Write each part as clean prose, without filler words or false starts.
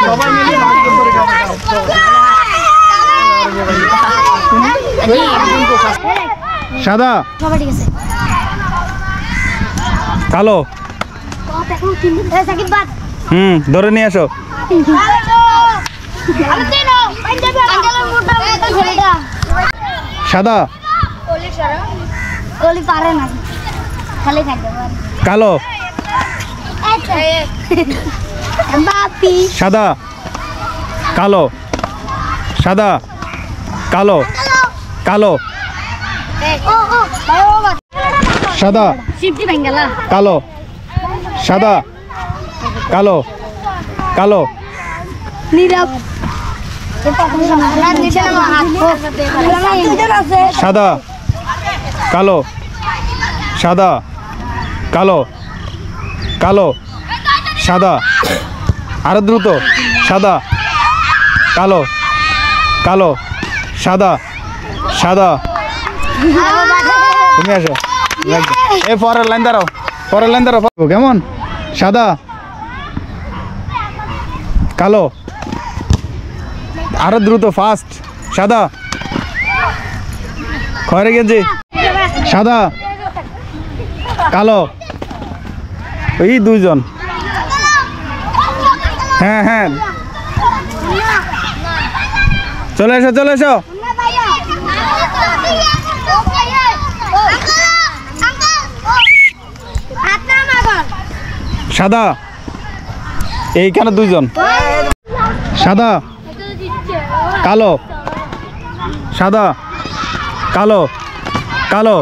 সবাই মিলে ভাগ করে খাও। সাদা, কালো, ধরে নিয়ে আসো। সাদা, কালো, সাদা, কালো, সাদা, কালো, কালো, সাদা, কালো, সাদা, কালো, কালো, সাদা, কালো, সাদা, কালো, কালো, সাদা, আরো দ্রুত, সাদা, কালো, কালো, সাদা, সাদা। তুমি আসো, এই পরের লাইন দাঁড়াও, পরের লাইন দাঁড়াও। কেমন? সাদা, কালো, আরো দ্রুত, ফাস্ট, সাদা, খয়েরি গেঞ্জি, সাদা, কালো, এই দুইজন। হ্যাঁ হ্যাঁ, চলে এসো, চলে এসো। সাদা, এইখানে দুইজন। সাদা, কালো, সাদা, কালো, কালো,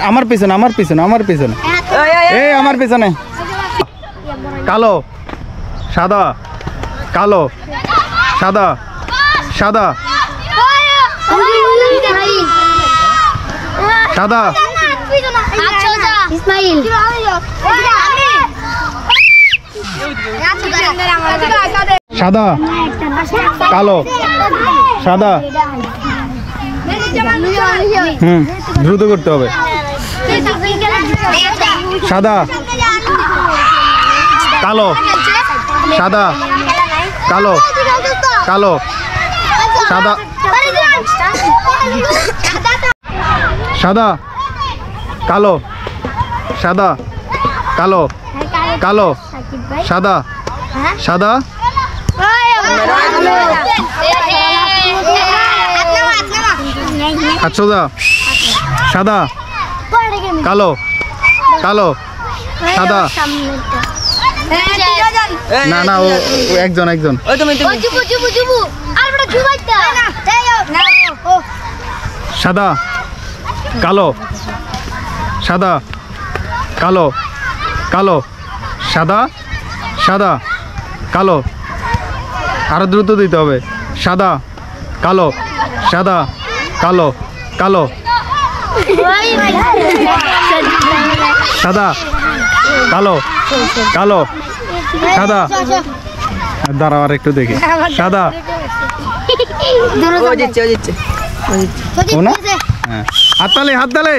আমার পিছনে, আমার পিছনে, আমার পিছনে, এই আমার পিছনে। কালো, সাদা, কালো, সাদা, সাদা, সাদা, সাদা, কালো, সাদা। দ্রুত করতে হবে। সাদা, কালো, সাদা, কালো, কালো, সাদা, সাদা, কালো, সাদা, কালো, কালো, সাদা, সাদা, সোজা, সাদা, কালো, কালো, সাদা। না না, ও একজন একজন। সাদা, কালো, সাদা, কালো, কালো, সাদা, সাদা, কালো, আরো দ্রুত দিতে হবে। সাদা, কালো, সাদা, কালো, কালো, সাদা, কালো, কালো, সাদা। দাঁড়াও আর একটু দেখি। সাদা, হাততালি, হাততালি।